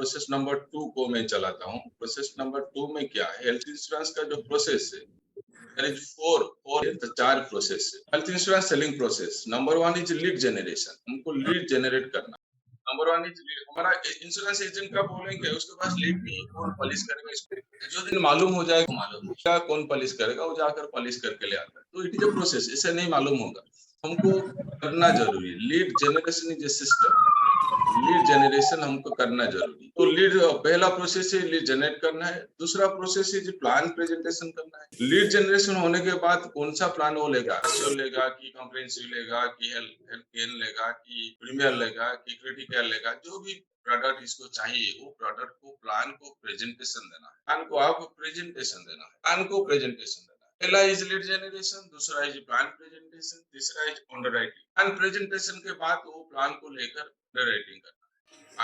Process number 2 को मैं चलाता हूँ। प्रोसेस नंबर 2 में क्या है, हेल्थ इंश्योरेंस का जो प्रोसेस है, देयर इज 4 प्रोसेस है। Health insurance selling process number 1 is lead generation, हमको लीड जनरेट करना। Number 1 is lead. हमारा इंश्योरेंस एजेंट का बोलेंगे उसके पास लीड नहीं है, कौन पॉलिश करेगा इसको? जो दिन मालूम हो जाएगा, मालूम नहीं क्या कौन पॉलिश करेगा, वो जाकर पॉलिश करके ले आता है। तो इट इज अ प्रोसेस, इसे नहीं मालूम होगा, हमको करना जरूरी है। Lead generation is a system, lead generation हमको करना जरूरी है। तो लीड पहला प्रोसेस है लीड जनरेट करना है। दूसरा प्रोसेस है प्लान प्रेजेंटेशन करना है। लीड जनरेशन होने के बाद कौन सा प्लान वो लेगा, लेगा कि कॉम्प्रिहेंसिव लेगा कि हेल्थ गेन लेगा कि प्रीमियर लेगा कि क्रिटिकल लेगा, जो भी प्रोडक्ट इसको चाहिए वो प्रोडक्ट को प्लान को प्रेजेंटेशन देना है। प्लान को आपको प्रेजेंटेशन देना है, प्लान को प्रेजेंटेशन देना है। पहला इज लीड जनरेशन, दूसरा इज प्लान प्रेजेंटेशन, तीसरा इज अंडरराइटिंग। प्लान प्रेजेंटेशन के बाद वो प्लान को लेकर अंडरराइटिंग करना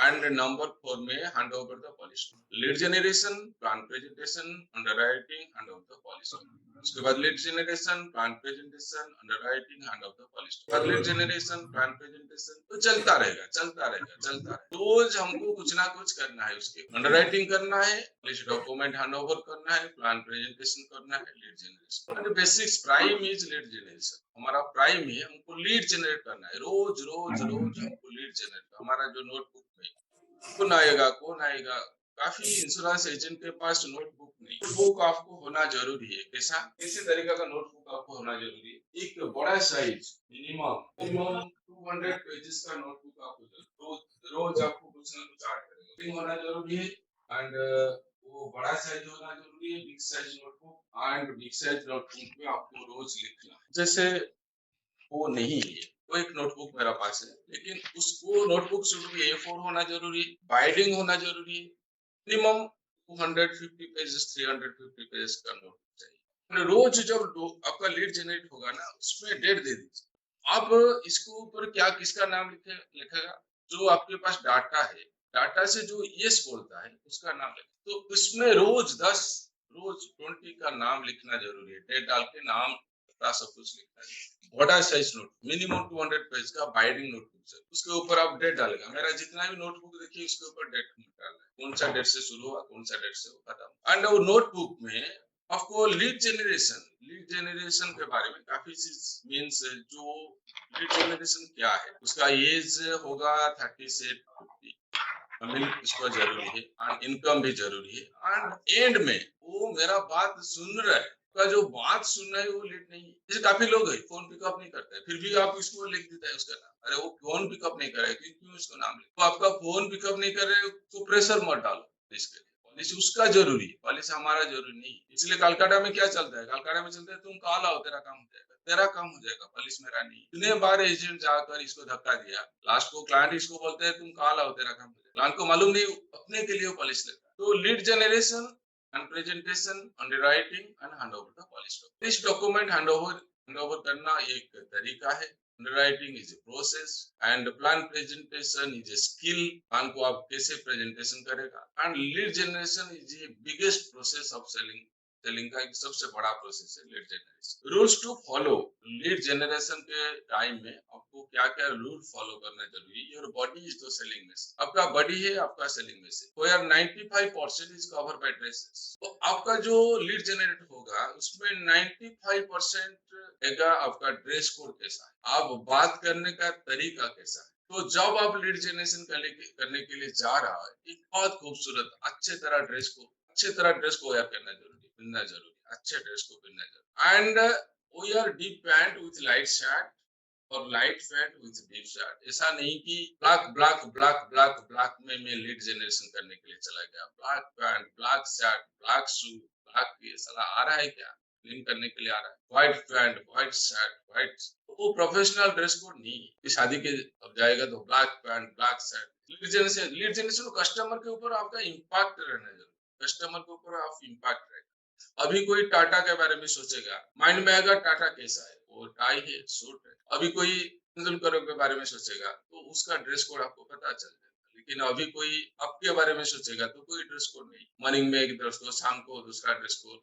एंड नंबर 4 में hand over the policy. Lead generation, plan presentation, underwriting, hand over the policy. उसके बाद lead generation, plan presentation, underwriting, hand over the policy. Lead generation, plan presentation, तो चलता रहेगा चलता रहेगा चलता रहेगा। रोज हमको कुछ ना कुछ करना है। उसके अंडरराइटिंग करना है, लिस्ट डॉक्यूमेंट हैंड ओवर करना है, प्लान प्रेजेंटेशन करना है, lead generation. Basics prime is lead generation, हमारा प्राइम है, हमको लीड जनरेट करना है। रोज रोज रोज हमको लीड जनरेट, हमारा जो नोटबुक में कौन आएगा। काफी इंश्योरेंस एजेंट के पास नोटबुक नहीं, नोटबुक आपको होना जरूरी है। कैसे तरीका का नोटबुक आपको होना जरूरी है। एक बड़ा साइज मिनिमम 200 पेजेस का नोटबुक आपको रोज रोज आपको कुछ ना कुछ ऐड करेगा होना जरूरी है। एंड वो बड़ा साइज होना जरूरी है, big size notebook. And big size notebook में आपको रोज लिखना है। जैसे वो नहीं है, वो एक नोटबुक मेरा पास है, लेकिन उसको नोटबुक शुड बी A4 होना जरूरी है, बाइंडिंग होना जरूरी है। मिनिमम 250 पेजेस 350 पेजेस का नोटबुक चाहिए। रोज जब आपका लीड जनरेट होगा ना, उसमें डेट दे दीजिए। आप इसको ऊपर क्या किसका नाम लिखेगा, जो आपके पास डाटा है, डाटा से जो यस बोलता है उसका नाम लिखे। तो उसमें रोज 10 रोज 20 का नाम लिखना जरूरी है। डेट डाल के नाम सब कुछ लिखना है। बड़ा साइज नोट, मिनिमम 200 पेज का बाइंडिंग नोटबुक है, उसके ऊपर आप डेट डालेगा। मेरा जितना भी नोटबुक देखिए उसके ऊपर डेट डालना है, कौन सा डेट से शुरू हुआ, कौन सा डेट से खत्म। एंड वो नोटबुक में आपको लीड जनरेशन के बारे में काफी चीज मीन्स, जो लीड जनरेशन क्या है, उसका एज होगा 30 से 50, इसको जरूरी है। एंड इनकम भी जरूरी है। एंड एंड में वो मेरा बात सुन रहा है, का जो बात सुनना है वो लेट नहीं है। जैसे काफी लोग है फोन पिकअप नहीं करते, फिर भी आप इसको लिख देता है उसका नाम। अरे वो फोन पिकअप नहीं कर रहा है, क्यों उसको नाम लिख। तो आपका फोन पिकअप नहीं कर रहे तो प्रेशर मत डालो इसके लिए। पॉलिसी उसका जरूरी है, पॉलिसी हमारा जरूरी नहीं। इसलिए कलकत्ता में क्या चलता है, कलकत्ता में चलता है तुम कॉल आओ तेरा काम हो जाएगा, तेरा काम हो जाएगा, पॉलिसी मेरा नहीं। इतने बार एजेंट जाकर इसको धक्का दिया, लास्ट को क्लाइंट इसको बोलते हैं तुम कॉल आओ तेरा काम हो जाएगा। क्लाइंट को मालूम नहीं अपने के लिए पॉलिसी लेता है। तो lead generation and presentation, underwriting and handover the policy. This document handover करना एक तरीका है। Underwriting is a process and plan presentation is a skill। Plan को आप कैसे प्रेजेंटेशन करेगा। And lead generation is the biggest process of selling का एक सबसे बड़ा प्रोसेस है lead generation. Rules to follow, lead generation के टाइम में आपको क्या क्या रूल फॉलो करना जरूरी है। Your body is the selling message, आपका बॉडी है आपका selling message. Where 95% is covered by dresses. तो आपका जो लीड जनरेट होगा उसमें 95% रहेगा आपका ड्रेस कोड कैसा है, आप बात करने का तरीका कैसा है। तो जब आप लीड जनरेशन करने के लिए जा रहा है, एक बहुत खूबसूरत अच्छे तरह ड्रेस को वेयर करना जरूरी, पहनना जरूरी, अच्छे ड्रेस को पहनना जरूरी। And wear deep pant with light shirt और light pant with deep shirt. ऐसा नहीं कि black black black black black में मैं लीड जनरेशन करने के लिए चला गया, black pant black shirt black shoe black, ये साला आ रहा है क्या, फिल्म करने के लिए आ रहा है। White pant white shirt white, वो प्रोफेशनल ड्रेस कोड नहीं है। शादी के अब जाएगा तो black pant black shirt. Lead generation customer के ऊपर आपका इम्पैक्ट रहना जरूरी, कस्टमर के ऊपर आप इम्पैक्ट रहेगा। अभी कोई टाटा के बारे में सोचेगा, माइंड में आएगा टाटा कैसा है, वो टाई है सूट है। अभी कोई तेंदुलकर के बारे में सोचेगा तो उसका ड्रेस कोड आपको पता चल जाएगा। लेकिन अभी कोई आपके बारे में सोचेगा तो कोई ड्रेस कोड नहीं। मॉर्निंग में एक ड्रेस कोड, शाम को दूसरा ड्रेस कोड,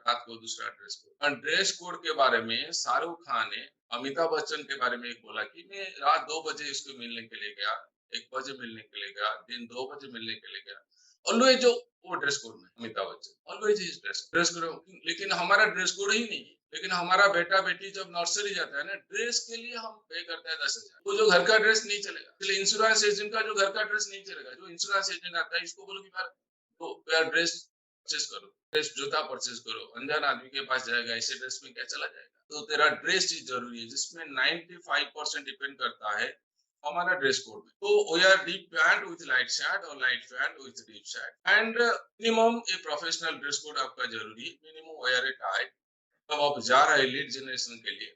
रात को दूसरा ड्रेस कोड। और ड्रेस कोड के बारे में शाहरुख खान ने अमिताभ बच्चन के बारे में एक बोला कि मैं रात 2 बजे इसको मिलने के लिए गया, 1 बजे मिलने के लिए गया, दिन 2 बजे मिलने के लिए गया, ऑलवेज जो वो ड्रेस कोड में Amitabh Bachchan always is dress code. लेकिन हमारा ड्रेस कोड ही नहीं है। लेकिन हमारा बेटा बेटी जब नर्सरी जाता है ना, ड्रेस के लिए हम पे करते हैं 10,000, वो जो घर का ड्रेस नहीं चलेगा। इसलिए इंश्योरेंस एजेंट का जो घर का ड्रेस नहीं चलेगा, जो इंश्योरेंस एजेंट आता है इसको बोलो कि यार तो यार ड्रेस परचेस करो, ड्रेस जूता परचेस करो, अनजान आदमी के पास जाएगा, ऐसे ड्रेस में क्या चला जाएगा। तो तेरा ड्रेस चीज जरूरी है, जिसमें 95% डिपेंड करता है हमारा ड्रेस कोड में। तो wear deep pant with light shirt और light pant with deep shirt and minimum a professional dress code आपका जरूरी है। मिनिमम वेयर ए टाई, तब आप जा रहे हैं लीड जनरेशन के लिए,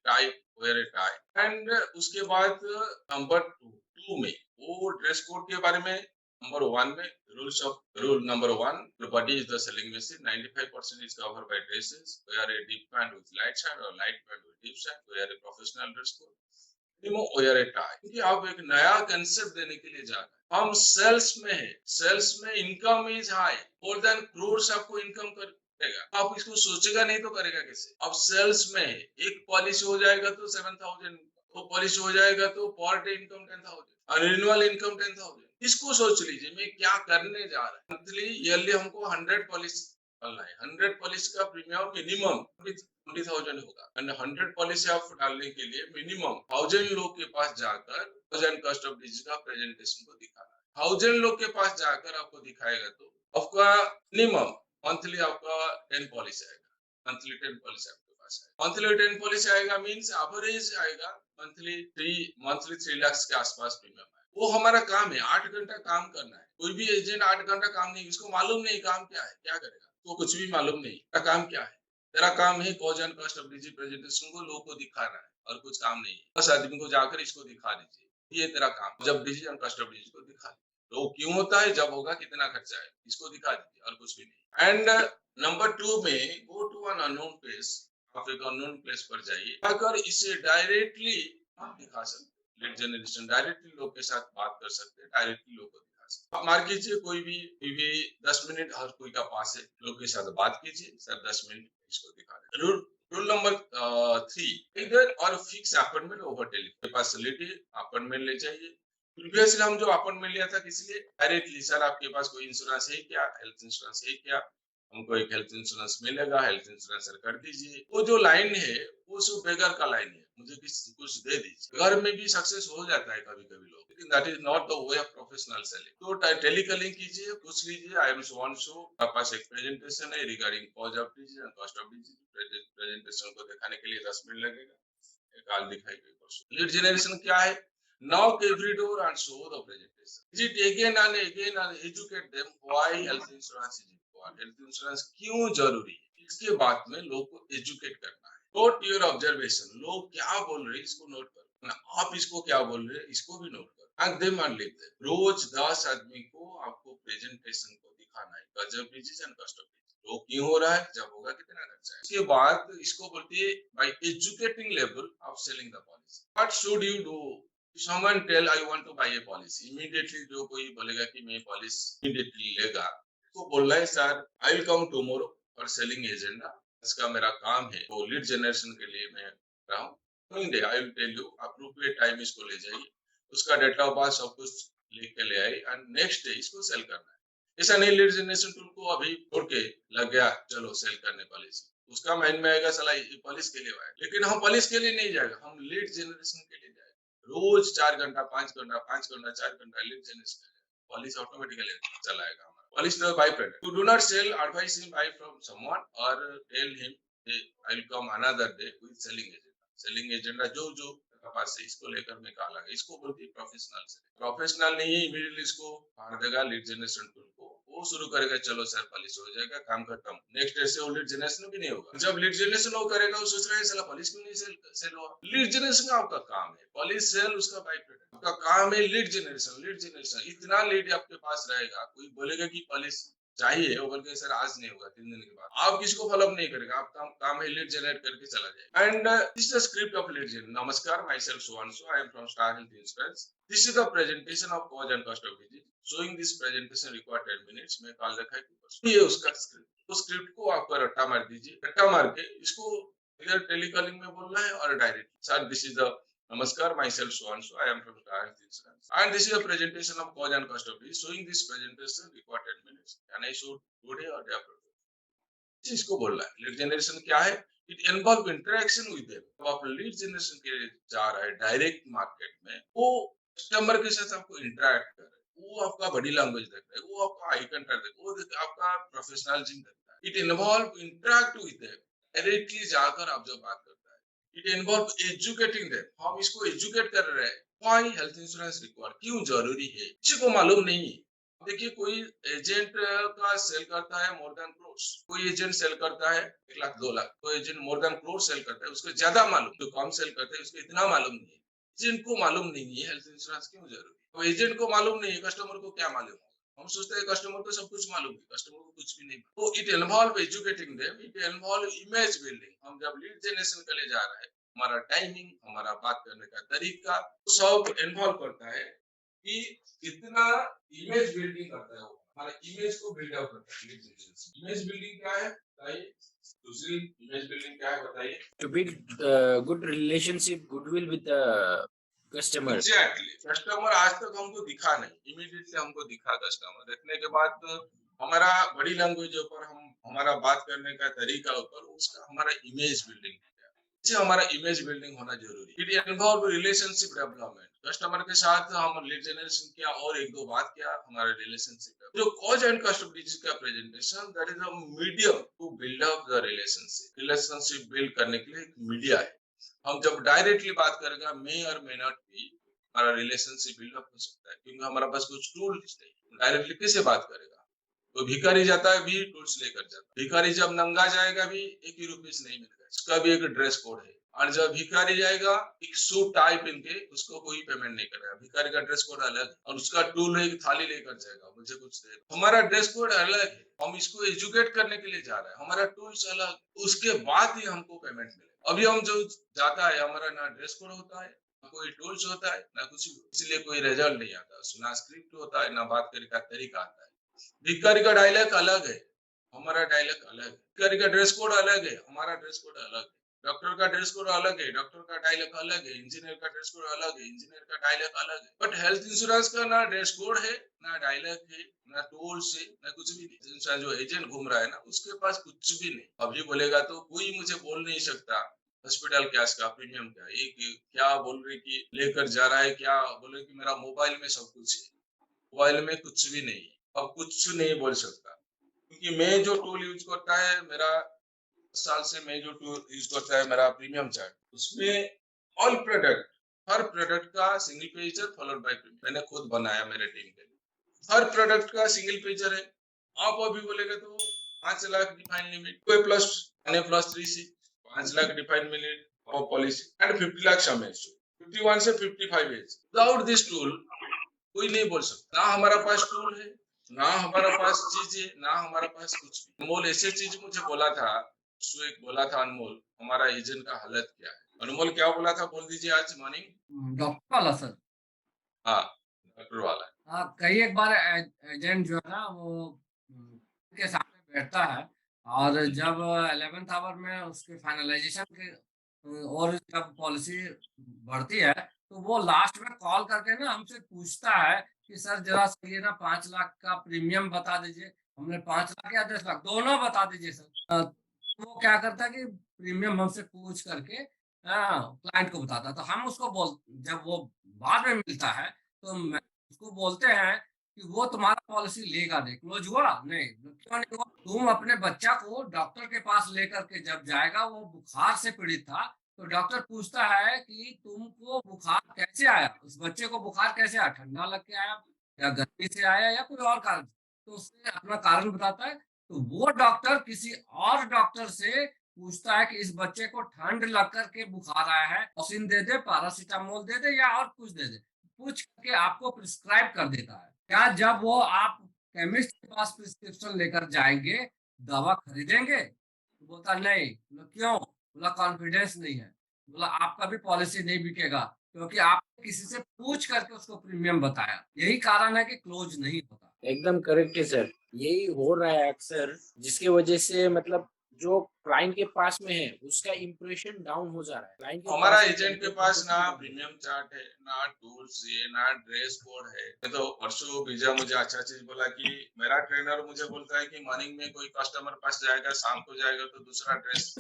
tie, where a tie and उसके बाद नंबर टू में वो ड्रेस कोड के बारे में, नंबर वन में rule number one, the body is the selling machine, 95% is covered by dresses, wear a deep pant with light shirt or light pant with deep shirt, wear a professional dress code, minimum wear a tie। क्योंकि आप एक नया concept देने के लिए जा रहे हैं। हम सेल्स में है, सेल्स में income is high, more than crores आपको इनकम करेगा। आप इसको सोचेगा नहीं तो करेगा कैसे। अब सेल्स में है, एक पॉलिश हो जाएगा तो 7,000, तो पॉलिश हो जाएगा तो पर डे इनकम 10,000 और रिन्यूअल इनकम 10,000। इसको सोच लीजिए मैं क्या करने जा रहा हूँ। मंथली ईयरली हमको 100 पॉलिश डालना है, 100 पॉलिश का प्रीमियम मिनिमम 20,000 होगा। एंड 100 पॉलिसी आप डालने के लिए मिनिमम 1000 लोग के पास जाकर 1000 कस्ट ऑफ डिजीज का प्रेजेंटेशन को दिखाना है। 1000 लोग के पास जाकर आपको दिखाएगा तो आपका मिनिमम मंथली आपका 10 पॉलिसी आएगा। मंथली 10 पॉलिसी आपके पास है, मंथली 10 पॉलिसी आएगा, मीन्स एवरेज आएगा मंथली 3 लाख के आसपास प्रीमियम है। वो हमारा काम है, 8 घंटा काम करना है। कोई भी एजेंट 8 घंटा काम नहीं, इसको मालूम नहीं काम क्या है, क्या करेगा, तो कुछ भी मालूम नहीं का काम क्या है। तेरा काम है cause and cost of disease presentation को लोगों को दिखाना है, और कुछ काम नहीं है। बस आदमी को जाकर इसको दिखा दीजिए, ये तेरा काम। जब disease and cost of disease को दिखा दीजिए, तो क्यों होता है, जब होगा, कितना खर्चा है, इसको दिखा दीजिए, और कुछ भी नहीं। एंड नंबर 2 में go to an unknown place. आप एक अननोन प्लेस पर जाइए, अगर इसे डायरेक्टली आप दिखा सकते, लीड जनरेशन डायरेक्टली लोग के साथ बात कर सकते हैं, डायरेक्टली लोग को दिखा सकते। आप मान कीजिए कोई भी 10 मिनट हर कोई का पास है, लोग के साथ बात कीजिए, सर 10 मिनट इसको दिखा दे। रूल नंबर 3, इधर और fix appointment over telephone. Facility appointment ले जाइए। प्रीवियसली हम जो अपॉइंटमेंट लिया था किसी लिए, डायरेक्टली सर आपके पास कोई इंश्योरेंस है क्या, हेल्थ इंश्योरेंस है क्या, हमको एक हेल्थ इंश्योरेंस मिलेगा, हेल्थ इंश्योरेंस सर कर दीजिए। वो जो लाइन है वो सिर्फ बेगर का लाइन है, मुझे कुछ दे दीजिए। घर में भी सक्सेस हो जाता है कभी कभी लोग, लेकिन that is not the way of professional selling. तो टेलीकॉलिंग कीजिए, पूछ लीजिए, I am so on so, आपके पास एक प्रेजेंटेशन है regarding cause of disease and cost of disease. Presentation को दिखाने के लिए 10 मिनट लगेगा, एक आल दिखाई गई। लीड जनरेशन क्या है, knock every door and show the presentation. Visit again and educate them why health insurance is important. Health insurance क्यों जरूरी है, इसके बाद में लोग को एजुकेट करना है। नोट योर ऑब्जर्वेशन, लोग क्या बोल रहे हैं इसको नोट करो, आप इसको क्या बोल रहे हैं इसको भी नोट करो। And them and live them. रोज 10 आदमी को आपको प्रेजेंटेशन को दिखाना है, गजब disease and cost of disease, रोग क्यों हो रहा है, जब होगा कितना खर्चा है। इसके बाद इसको बोलते हैं by educating level of selling the policy. What should you do, someone tell I want to buy a policy, immediately जो कोई बोलेगा कि मैं पॉलिसी immediately लेगा, तो बोल रहा है sir I will come tomorrow for selling agenda, इसका मेरा काम है, तो लीड जनरेशन के लिए मैं रहा हूँ। I will tell you, appropriate time इसको ले जाइए, उसका डेटा ऑफ बर्थ सब कुछ लेके ले आए, एंड नेक्स्ट डे इसको सेल करना है। ऐसा नहीं लीड जनरेशन टूल को अभी छोड़ के लग गया चलो सेल करने पॉलिसी, उसका माइंड में आएगा सलाह ये पॉलिस के लिए आया, लेकिन हम पॉलिस के लिए नहीं जाएगा, हम लीड जनरेशन के लिए जाएगा। रोज 4 घंटा 5 घंटा 5 घंटा 4 घंटा लीड जनरेशन करेगा, पॉलिस ऑटोमेटिकली चलाएगा हमारा। Policy to buy product, you do not sell, advice him buy from someone और tell him I will come another day with selling agenda. Selling agenda जो पास से इसको लेकर मैं कहा लगा, इसको बोलते हैं प्रोफेशनल सेलिंग। प्रोफेशनल नहीं है इमीडिएटली इसको फाड़ देगा लीड जनरेशन टूल को, वो शुरू करेगा चलो सर पॉलिस हो जाएगा, काम खत्म। नेक्स्ट डे से वो लीड जनरेशन भी नहीं होगा। जब लीड जनरेशन वो करेगा वो सोच रहा है साला पॉलिस क्यों नहीं सेल हुआ। लीड जनरेशन आपका काम है, पॉलिस सेल उसका बाय प्रोडक्ट, आपका काम है लीड जनरेशन। लीड जनरेशन इतना लीड आपके पास रहेगा, कोई बोलेगा कि पॉलिस चाहिए, वो बोल के सर आज नहीं होगा 3 दिन के बाद, आप किसको फॉलो नहीं करेगा, आपका काम है लीड जनरेट करके चला जाए। And this is the script of lead generation. नमस्कार, myself so and so, I am from Star Health Insurance, this is the presentation of cause and cost of disease, showing this presentation required 10 minutes में call रखा है। ये उसका script, उस script को आप रट्टा मार दीजिए, रट्टा मार के इसको इधर टेलीकॉलिंग में बोलना है और direct sir this is the Namaskar, myself Swanshu. I am from Star Health Insurance. And this is a presentation of cause and cost of lead. Showing this presentation required 10 minutes. Can I show today or day after? इसको बोल रहा है lead generation क्या है? It involve interaction with them. अब आप lead generation के लिए जा रहा है डायरेक्ट मार्केट में, वो कस्टमर के साथ आपको इंटरेक्ट कर रहा है, वो आपका बॉडी लैंग्वेज देख रहा है, वो आपका आई कंटैक्ट देख रहा है, वो आपका प्रोफेशनलिज्म देखता है। It involve interact with them, directly जाकर आप जब बात करता है। इट इन्वॉल्व एजुकेटिंग देम, हम इसको एजुकेट कर रहे हैं व्हाई हेल्थ इंश्योरेंस रिक्वायर्ड, क्यों जरूरी है, किसी को मालूम नहीं है। देखिए कोई एजेंट का सेल करता है मोर देन क्रोर्स, कोई एजेंट सेल करता है 1 लाख 2 लाख, कोई agent more than crore sell करता है, उसको ज्यादा मालूम, जो कम सेल करते हैं उसको इतना मालूम नहीं है। एजेंट को मालूम नहीं है हेल्थ इंश्योरेंस क्यों जरूरी है। तो एजेंट को मालूम नहीं है, कस्टमर को क्या मालूम होगा। हम सोचते हैं कस्टमर को सब कुछ मालूम है, कस्टमर को कुछ भी नहीं। तो it involve educating them, it involve image building. हम जब लीड जनरेशन के लिए जा रहे हैं, हमारा टाइमिंग, हमारा बात करने का तरीका सब इन्वॉल्व करता है कि कितना इमेज बिल्डिंग करता है वो, हमारा इमेज को बिल्डअप करता है। इमेज बिल्डिंग क्या है बताइए, दूसरी इमेज बिल्डिंग क्या है बताइए। To build good relationship, goodwill with the customer. Exactly, customer आज तक हमको दिखा नहीं, इमीडिएटली हमको दिखा। कस्टमर देखने के बाद तो हमारा बॉडी लैंग्वेज ऊपर, हम हमारा बात करने का तरीका ऊपर, उसका हमारा इमेज बिल्डिंग, हमारा इमेज बिल्डिंग होना जरूरी। It involve relationship development, customer के साथ हम लीड जनरेशन किया और एक दो बात किया, हमारा रिलेशनशिप। जो cause and cost of disease का presentation, that is a medium to build up the relationship. Relationship build करने के लिए एक मीडिया है। हम जब डायरेक्टली बात करेंगे मे और मे नॉट बी, हमारा रिलेशनशिप बिल्डअप हो सकता है, क्योंकि हमारा पास कुछ टूल्स नहीं। डायरेक्टली किससे बात करेगा? तो भिखारी जाता है भी टूल्स लेकर जाता है, भिखारी जब नंगा जाएगा भी 1 ही रुपीस नहीं मिलेगा, इसका भी एक ड्रेस कोड है। और जब भिखारी जाएगा एक सूट टाई पहन के, उसको कोई पेमेंट नहीं करेगा, भिखारी का ड्रेस कोड अलग है, और उसका टूल एक थाली लेकर जाएगा, मुझे कुछ दे। हमारा ड्रेस कोड अलग है, हम इसको एजुकेट करने के लिए जा रहे हैं, हमारा टूल्स अलग, उसके बाद ही हमको पेमेंट मिले। अभी हम जो जाता है, हमारा ना ड्रेस कोड होता है, ना कोई टूल्स होता है, ना कुछ, इसलिए कोई रिजल्ट नहीं आता, ना स्क्रिप्ट होता है, ना बात करने का तरीका आता है। भिखारी का डायलॉग अलग है, हमारा डायलॉग अलग है। भिखारी का ड्रेस कोड अलग है, हमारा ड्रेस कोड अलग है। डॉक्टर का ड्रेस कोड अलग है, डॉक्टर का डायलॉग अलग है। इंजीनियर का ड्रेस कोड अलग है, इंजीनियर का डायलॉग अलग है। बट हेल्थ इंश्योरेंस का ना ड्रेस कोड है, ना डायलॉग है, ना टूल्स है, ना कुछ भी नहीं। इंसान जो एजेंट घूम रहा है ना, उसके पास कुछ भी नहीं। अभी बोलेगा तो कोई मुझे बोल नहीं सकता हॉस्पिटल कैश का प्रीमियम क्या है, क्या बोल रहे कि लेकर जा रहा है, क्या बोले कि मेरा मोबाइल में सब कुछ है, मोबाइल में कुछ भी नहीं है। अब कुछ नहीं बोल सकता, क्योंकि मैं जो टूल यूज करता है, मेरा साल से मैं जो टूल यूज करता है, मेरा प्रीमियम चार्ट, उसमें ऑल प्रोडक्ट, हर प्रोडक्ट का सिंगल पेज है फॉलोड बाय प्रीमियम। मैंने खुद बनाया मेरे टीम के लिए, हर प्रोडक्ट का सिंगल पेजर है। आप अभी बोलेगा तो 5 लाख डिफाइन लिमिट, कोई plus plus 3 C 5 lakh define limit of policy and 50 lakh sum age, 51 से 55 एज। विदाउट दिस टूल कोई नहीं बोल सकता। ना हमारा पास टूल है, ना हमारा पास चीज है, ना हमारा पास कुछ भी। अनमोल ऐसे चीज मुझे बोला था, एक बोला था अनमोल, हमारा एजेंट का हालत क्या है। अनमोल क्या बोला था, बोल दीजिए आज मॉर्निंग। डॉक्टर वाला सर। हाँ, डॉक्टर वाला। हाँ, कई एक बार एजेंट जो है ना वो के सामने बैठता है, और जब 11th आवर में उसके फाइनलाइजेशन के और जब पॉलिसी बढ़ती है, तो वो लास्ट में कॉल करके ना हमसे पूछता है कि सर जरा सा ये ना 5 लाख का प्रीमियम बता दीजिए। हमने 5 लाख या 10 लाख दोनों बता दीजिए सर। तो वो क्या करता है कि प्रीमियम हमसे पूछ करके क्लाइंट को बताता है। तो हम उसको जब वो बाद में मिलता है तो उसको बोलते हैं कि वो तुम्हारा पॉलिसी लेगा नहीं, क्लोज हुआ नहीं, क्यों नहीं हुआ? तुम अपने बच्चा को डॉक्टर के पास लेकर के जब जाएगा, वो बुखार से पीड़ित था, तो डॉक्टर पूछता है कि तुमको बुखार कैसे आया, उस बच्चे को बुखार कैसे आया, ठंडा लग के आया या गर्मी से आया या कोई और कारण, तो उसने अपना कारण बताता है। तो वो डॉक्टर किसी और डॉक्टर से पूछता है कि इस बच्चे को ठंड लग करके बुखार आया है, ऑक्सीजन दे दे, पैरासीटामोल दे दे या और कुछ दे दे, पूछ के आपको प्रिस्क्राइब कर देता है। क्या जब वो आप केमिस्ट के पास प्रिस्क्रिप्शन लेकर जाएंगे, दवा खरीदेंगे? तो बोलता नहीं। बोला क्यों? बोला कॉन्फिडेंस नहीं है। बोला आपका भी पॉलिसी नहीं बिकेगा, क्योंकि आपने किसी से पूछ करके उसको प्रीमियम बताया। यही कारण है कि क्लोज नहीं होता। एकदम करेक्ट है सर, यही हो रहा है अक्सर, जिसके वजह से मतलब जो क्लाइंट के पास में है उसका इंप्रेशन डाउन हो जा रहा है। क्लाइंट के हमारा पास में एजेंट के कंपेयर पास टू ना द प्रीमियम चार्ट है, ना टूल्स है, ना ड्रेस कोड है। तो परसों बीजा मुझे अच्छा चीज बोला कि मेरा ट्रेनर मुझे बोलता है कि मॉर्निंग में कोई कस्टमर पास जाएगा, शाम को जाएगा तो दूसरा ड्रेस।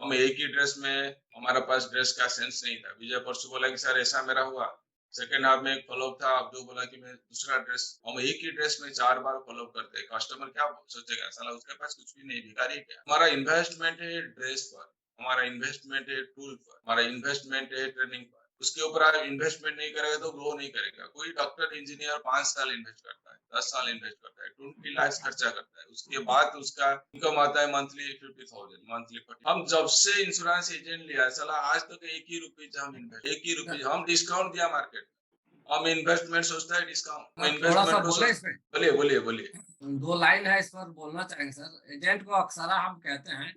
हम एक ही ड्रेस में, हमारा पास ड्रेस का सेंस नहीं था। विजय परसों बोला कि सर ऐसा मेरा हुआ। सेकेंड हाफ में एक फॉलोअप था, अब जो बोला कि मैं दूसरा ड्रेस, हम एक ही ड्रेस में 4 बार फॉलोअप करते हैं। कस्टमर क्या सोचेगा, साला उसके पास कुछ भी नहीं, भिखारी है क्या। हमारा इन्वेस्टमेंट है ड्रेस पर, हमारा इन्वेस्टमेंट है टूल पर, हमारा इन्वेस्टमेंट है ट्रेनिंग पर। उसके ऊपर आप इन्वेस्टमेंट नहीं करेगा तो ग्रो नहीं करेगा। कोई डॉक्टर इंजीनियर 5 साल इन्वेस्ट करता है, 10 साल इन्वेस्ट करता है, 20 लाख खर्चा करता है, उसके बाद उसका इनकम आता है मंथली 50,000, मंथली 40। हम जब से इंश्योरेंस एजेंट लिया साला आज तक एक ही रुपीज हम इन्वेस्ट, एक ही रुपीज हम डिस्काउंट दिया मार्केट। हम इन्वेस्टमेंट सोचता है डिस्काउंट, मैं थोड़ा सा इन्वेस्टमेंट को बोले सोच। इसमें, बोलिए बोलिए बोलिए। 2 लाइन है इस पर बोलना चाहेंगे सर। एजेंट को अक्सर हम कहते हैं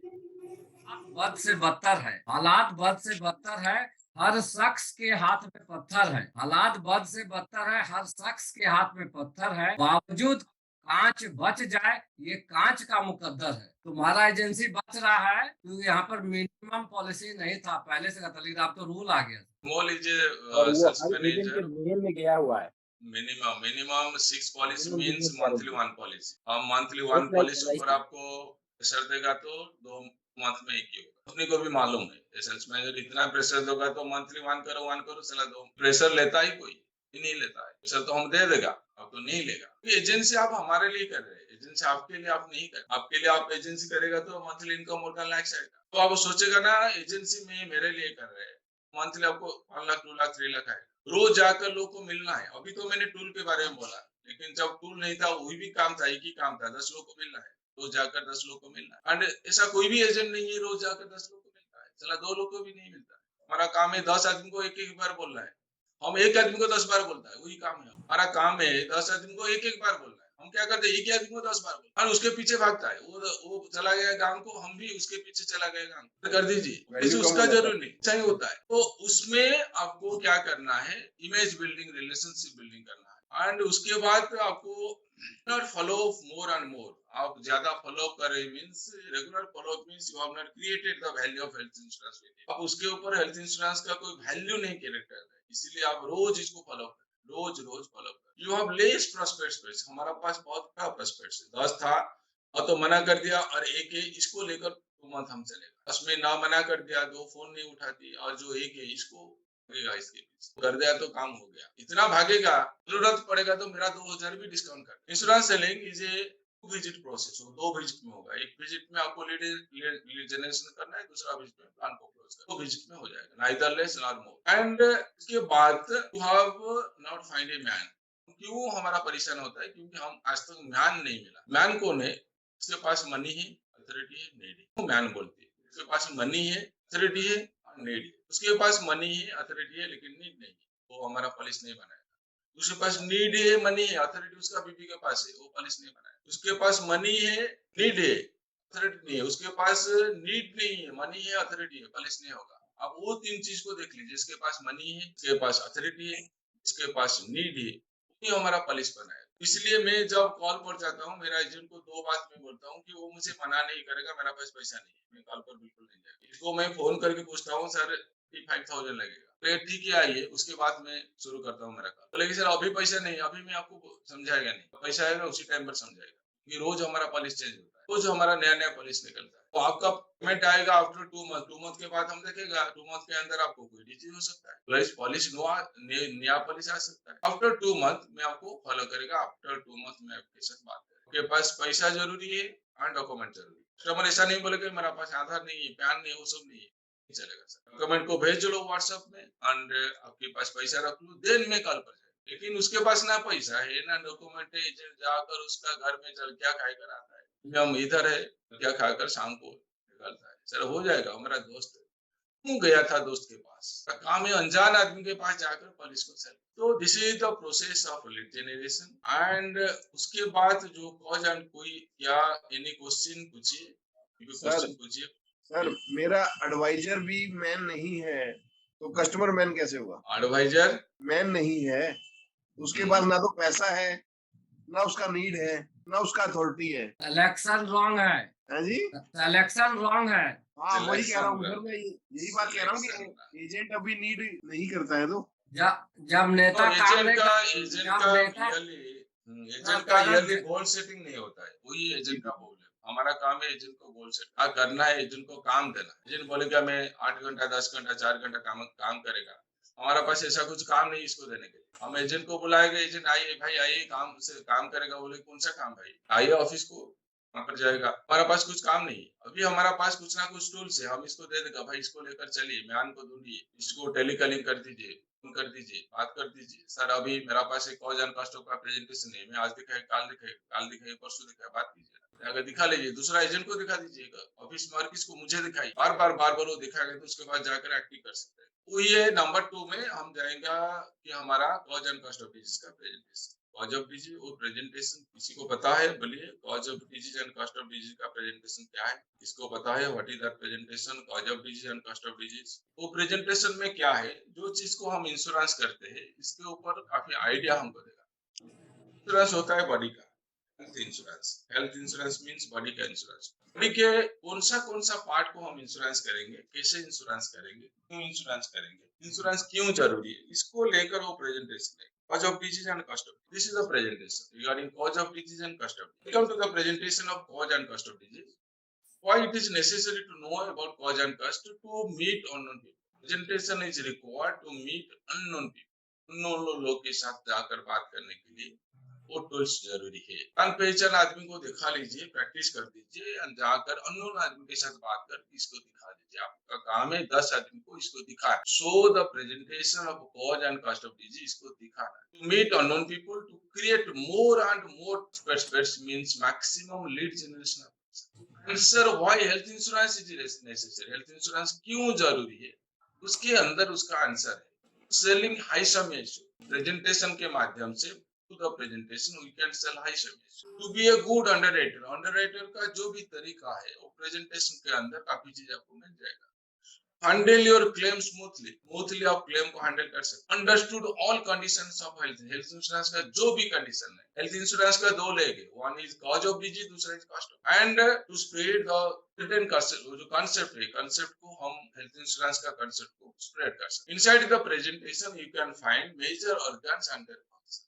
हालात बद से बदतर है, हालात बद से बदतर है, हर शख्स के हाथ में पत्थर है। हालात बद से बदतर है, हर शख्स के हाथ में पत्थर है, बावजूद कांच बच जाए ये कांच का मुकद्दर है। तुम्हारा एजेंसी बच रहा है क्योंकि यहाँ पर मिनिमम पॉलिसी नहीं था, पहले से था, लेकिन अब तो रूल आ गया। मान लीजिए और वो सेल्स हर एजेंट के मैनेजर नेम में गया हुआ है। Minimum 6 policy minimum means business monthly warranty, 1 policy. हम मंथली 1 जस्ट लाइक पॉलिसी ऊपर एलआईसी। आपको प्रेशर देगा तो 2 मंथ में एक ही होगा। अपने को भी मालूम है सेल्स मैनेजर इतना प्रेशर दोगा तो मंथली 1 करो चला दो। प्रेशर लेता ही कोई ही नहीं लेता है। प्रेशर तो हम दे देगा, अब तो नहीं लेगा। एजेंसी आप हमारे लिए कर रहे हैं, एजेंसी आपके लिए आप नहीं कर। आपके लिए आप एजेंसी करेगा तो मंथली इनकम और 1 लाख आएगा। तो आप सोचेगा ना एजेंसी में मेरे लिए कर रहे हैं, मंथली आपको 1 लाख 2 लाख 3 लाख आएगा। रोज जाकर लोग को मिलना है। अभी तो मैंने टूल के बारे में बोला, लेकिन जब टूल नहीं था वही भी काम था, एक ही काम था, 10 लोग को मिलना है। रोज जाकर 10 लोग को मिलना है। एंड ऐसा कोई भी एजेंट नहीं है रोज जाकर 10 लोग को मिलता है, चला 2 लोग को भी नहीं मिलता है। हमारा काम है 10 आदमी को एक एक बार बोलना है। हम एक आदमी को 10 बार बोलता है, वही काम है हमारा। काम है 10 आदमी को एक एक बार बोलना है। हम क्या करते हैं, एक ही आदमी को 10 बार बोलते हैं और उसके पीछे भागता है। वो चला गया गांव को, हम भी उसके पीछे चला गया गांव को, कर दीजिए, इसे उसका जरूरी नहीं, सही होता है। तो उसमें आपको क्या करना है, इमेज बिल्डिंग, रिलेशनशिप बिल्डिंग करना है। एंड उसके बाद आपको नॉट फॉलो मोर एंड मोर। आप ज्यादा फॉलो कर रहे means regular follow means you have not created the value of health insurance with you. आप उसके ऊपर हेल्थ इंश्योरेंस का कोई वैल्यू नहीं क्रिएट कर रहे, इसीलिए आप रोज इसको फॉलो करें, रोज रोज फॉलो करें। यू हैव लेस प्रोस्पेक्ट्स, हमारा पास बहुत कम प्रोस्पेक्ट्स है। 10 था और तो मना कर दिया, और एक है इसको लेकर 2 मंथ हम चलेगा। 10 में ना मना कर दिया, 2 फोन नहीं उठाती, और जो एक है इसको भागेगा, इसके पीछे कर दिया तो काम हो गया। इतना भागेगा, जरूरत पड़ेगा तो मेरा 2000 भी डिस्काउंट कर। Insurance selling is a visit process, 2 visit में होगा। एक विजिट में आपको लीड जनरेशन करना है, दूसरा विजिट में प्लान को क्लोज करना है। 2 विजिट में हो जाएगा, neither less nor more. And इसके बाद you have not find a man. क्यों हमारा परेशान होता है, क्योंकि हम आज तक मैन नहीं मिला। मैन कौन है, उसके पास मनी है, अथॉरिटी है, नीड है, वो मैन बोलती है। उसके पास मनी है, अथॉरिटी है, नीड है। उसके पास मनी है, अथॉरिटी है, लेकिन नीड नहीं है, वो हमारा पॉलिसी नहीं बनाएगा। उसके पास नीड है, मनी है, अथॉरिटी उसका बीबी के पास है, वो पॉलिसी नहीं बनाएगा। उसके पास मनी है, नीड है, अथॉरिटी नहीं है। उसके पास नीड नहीं है, मनी है, अथॉरिटी है, पॉलिसी नहीं होगा। अब वो 3 चीज को देख लीजिए, जिसके पास मनी है, जिसके पास अथॉरिटी है, जिसके पास नीड है, ये हमारा पॉलिसी बनाएगा। इसलिए मैं जब कॉल पर जाता हूँ, मेरा एजेंट को 2 बात मैं बोलता हूँ कि वो मुझे मना नहीं करेगा, मेरा पास पैसा नहीं है, मैं कॉल पर बिल्कुल नहीं जाएगा। इसको मैं फोन करके पूछता हूँ, सर 5,000 लगेगा, तो ठीक है आइए, उसके बाद मैं शुरू करता हूँ मेरा काम। बोलेगी सर अभी पैसा नहीं, अभी मैं आपको समझाएगा नहीं, पैसा आएगा उसी टाइम पर समझाएगा। कि रोज हमारा पॉलिसी चेंज होता है, रोज हमारा नया नया पॉलिसी निकलता है। तो आपका पेमेंट आएगा आफ्टर 2 मंथ, 2 मंथ के बाद हम देखेगा, 2 मंथ के अंदर आपको कोई डिजीज हो सकता है, प्लस पॉलिसी नया पॉलिसी आ सकता है। आफ्टर 2 मंथ में आपको फॉलो करेगा, आफ्टर 2 मंथ में आपके साथ बात करेगा। आपके पास पैसा जरूरी है और डॉक्यूमेंट जरूरी है। कस्टमर ऐसा नहीं बोलेगा मेरा पास आधार नहीं है, पैन नहीं है, वो सब नहीं है, चलेगा सर। डॉक्यूमेंट को भेज लो व्हाट्सएप में, एंड आपके पास पैसा रख लो, देन में कॉल पर जाए। लेकिन उसके पास ना पैसा है ना डॉक्यूमेंट है, जाकर उसका घर में चल क्या खाकर आता है, हम इधर है क्या खाकर शाम को निकलता है। सर हो जाएगा, मेरा दोस्त है, क्यों गया था दोस्त के पास, काम है अनजान आदमी के पास जाकर पुलिस को सेल। तो this is the process of lead generation. And उसके बाद जो कॉज एंड कोई क्या एनी क्वेश्चन पूछिए, क्वेश्चन पूछिए। सर मेरा एडवाइजर भी मैन नहीं है, तो कस्टमर मैन कैसे हुआ? एडवाइजर मैन नहीं है, उसके पास ना तो पैसा है, ना उसका नीड है, ना उसका अथॉरिटी है। इलेक्शन रॉन्ग है, है जी? इलेक्शन रॉन्ग है। हाँ वही कह रहा हूँ Selection सर, मैं यही बात कह रहा हूँ Selection कि एजेंट अभी नीड नहीं करता है तो। जब नेता काम नहीं कर, एजेंट जब का नेता एजेंट का अगर ईयरली गोल सेटिंग नहीं होता है, वही एजेंट का गोल है। हमारा काम है एजेंट को गोल सेट करना है, एजेंट को काम देना। एजेंट बोलेगा मैं 8 घंटा 10 घंटा 4 घंटा काम करेगा, हमारा पास ऐसा कुछ काम नहीं इसको देने के लिए। हम एजेंट को बुलाएंगे, एजेंट आइए भाई आइए काम से काम करेगा। बोले कौन सा काम भाई, आइए ऑफिस को, वहां पर जाएगा। हमारा पास कुछ काम नहीं है, अभी हमारा पास कुछ ना कुछ टूल्स है, हम इसको दे देगा भाई इसको लेकर चलिए, म्यान को ढूंढिए, इसको टेलीकॉलिंग कर दीजिए, फोन कर दीजिए, बात कर दीजिए। सर अभी मेरा पास एक कॉज एंड कॉस्ट का प्रेजेंटेशन है, मैं आज दिखाए काल दिखाए परसों दिखाए, बात कीजिए, अगर दिखा लीजिए, दूसरा एजेंट को दिखा दीजिएगा, ऑफिस में और किसको, मुझे दिखाई, बार बार वो दिखाएगा तो उसके बाद जाकर एक्टिव कर सकते हैं। तो ये नंबर 2 में हम जाएंगे कि हमारा cause and cost of disease का प्रेजेंटेशन। कॉज ऑफ डिजीज और प्रेजेंटेशन किसी को पता है? बोलिए, cause of disease and cost of disease का प्रेजेंटेशन क्या है? किसको पता है? What is that presentation, cause of disease and cost of disease? वो प्रेजेंटेशन में क्या है, जो चीज को हम इंश्योरेंस करते हैं इसके ऊपर काफी आइडिया हमको देगा। इंश्योरेंस होता है बॉडी का, हेल्थ इंश्योरेंस मींस बॉडी का इंश्योरेंस। बॉडी के कौन सा पार्ट को हम इंश्योरेंस करेंगे, कैसे इंश्योरेंस करेंगे, क्यों इंश्योरेंस करेंगे, इंश्योरेंस क्यों जरूरी है, इसको लेकर वो प्रेजेंटेशन है। Cause of disease and cost of disease. This is the presentation regarding cause of disease and cost of disease. We come to the presentation of cause and cost of disease. Why it is necessary to know about cause and cost to meet unknown people. Presentation is required to meet unknown people. unknown लोग के साथ जाकर बात करने के लिए वो tools जरूरी है। जान पहचान आदमी को दिखा लीजिए, प्रैक्टिस कर दीजिए, जाकर अननोन आदमी के साथ बात कर इसको दिखा दीजिए। आपका काम है 10 आदमी को इसको दिखाना। Show the presentation of cause and cost of disease, इसको दिखाना। To meet unknown people, to create more and more experts means maximum lead generation. Answer why health insurance is necessary, health insurance क्यों जरूरी है, उसके अंदर उसका answer है। Selling high sum ratio, presentation के माध्यम से to the presentation we can sell high service. To be a good underwriter का जो भी तरीका है वो प्रेजेंटेशन के अंदर काफी चीज आपको मिल जाएगा। हैंडल योर क्लेम स्मूथली आप क्लेम को हैंडल कर सकते। Understood all conditions of health insurance का जो भी कंडीशन है। हेल्थ इंश्योरेंस का 2 लेग है, one is cause of disease, दूसरा is cost of. And to spread the written concept, जो कंसेप्ट है, कंसेप्ट को हम हेल्थ इंश्योरेंस का कंसेप्ट को स्प्रेड कर सकते। Inside the presentation you can find major organs and their functions.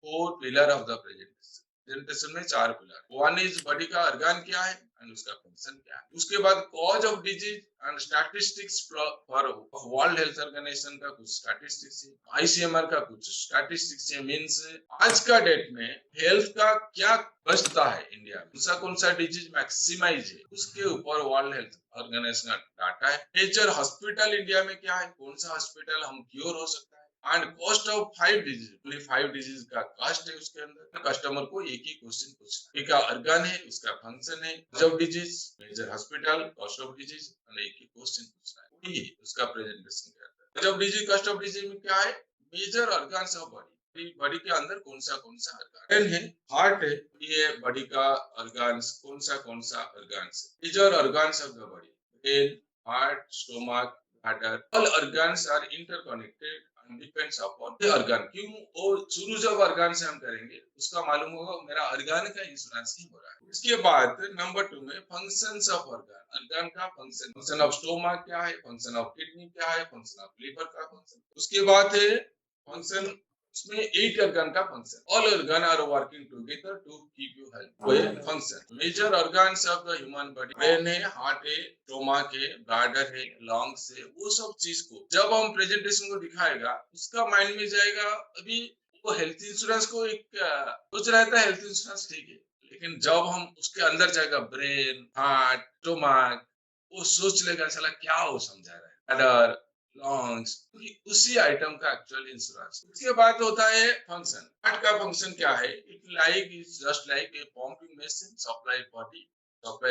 4 pillar of the presentation में 4 पिलर। वन इज बॉडी का ऑर्गन क्या है एंड उसका फंक्शन क्या है। उसके बाद cause of disease and statistics for world health organization का कुछ स्टैटिस्टिक्स है, आईसीएमआर का कुछ स्टैटिस्टिक्स है। मींस आज का डेट में हेल्थ का क्या बचता है इंडिया में, कौन सा डिजीज मैक्सिमाइज है, उसके ऊपर वर्ल्ड हेल्थ ऑर्गेनाइजेशन का डाटा है। मेजर हॉस्पिटल इंडिया में क्या है, कौन सा हॉस्पिटल हम क्योर हो सकता है, and cost of 5 disease, only 5 disease का कॉस्ट है। उसके अंदर कस्टमर को एक ही क्वेश्चन पूछना, एक ऑर्गन है, उसका फंक्शन है, cause of disease, major hospital, cost of disease, और एक ही क्वेश्चन पूछना है, वही है उसका प्रेजेंटेशन के अंदर। Cause of disease, cost of disease में क्या है, major organs of body, body के अंदर कौन सा ऑर्गन है, हार्ट है, ये बॉडी का ऑर्गन्स, कौन सा organs, major organs of the body, brain, heart, stomach, bladder, all organs are interconnected depends upon the organ. क्यों, और शुरू जब ऑर्गन से हम करेंगे उसका मालूम होगा मेरा ऑर्गन का इंश्योरेंस ही हो रहा है। इसके बाद नंबर 2 में फंक्शंस ऑफ ऑर्गन का फंक्शन ऑफ स्टोमक क्या है, फंक्शन ऑफ किडनी क्या है, फंक्शन ऑफ लिवर का फंक्शन। उसके बाद है फंक्शन, उसमें 8 ऑर्गन का function, all organ are working together to keep you health, वो है function. Major organs of the human body, brain है, हार्ट है, स्टोमक है, ब्लैडर है, लंग्स है, वो सब चीज को जब हम प्रेजेंटेशन को दिखाएगा उसका माइंड में जाएगा। अभी वो हेल्थ इंश्योरेंस को एक सोच रहा था, हेल्थ इंश्योरेंस ठीक है, लेकिन जब हम उसके अंदर जाएगा ब्रेन, हार्ट, स्टोमक, वो सोच लेगा साला क्या वो समझा रहा है, ब्लैडर, लॉन्ग्स, उसी आइटम का एक्चुअल इंश्योरेंस। उसके बाद होता है फंक्शन। हार्ट का फंक्शन क्या है, it just like a pumping machine, supply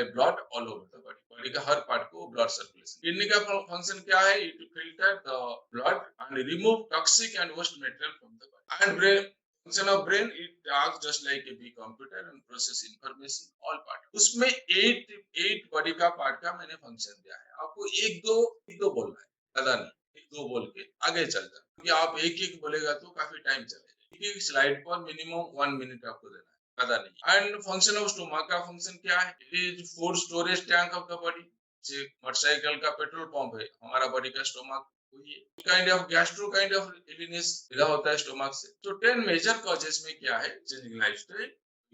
blood all over the body, body का हर पार्ट को ब्लड सर्कुलेशन। किडनी का फंक्शन क्या है, it filter the blood and remove toxic and waste material from the body. And brain, function of brain, it works just like a big computer and process information all part. उसमें 8 body का part का मैंने function दिया है, आपको एक दो बोलना है, ज्यादा नहीं, 1-2 बोल के आगे चलता, क्योंकि आप एक बोलेगा तो काफी टाइम चलेगा। एक स्लाइड पर मिनिमम 1 मिनट आपको देना है। पता नहीं। एंड फंक्शन ऑफ स्टोमक का फंक्शन क्या है? It is food storage tank of the body. जैसे मोटरसाइकिल का पेट्रोल पंप है, हमारा बॉडी का स्टोमक वही है। Kind of gastro kind of illness पैदा होता है स्टोमक से। तो 10 मेजर कॉजेस में क्या है? Changing lifestyle,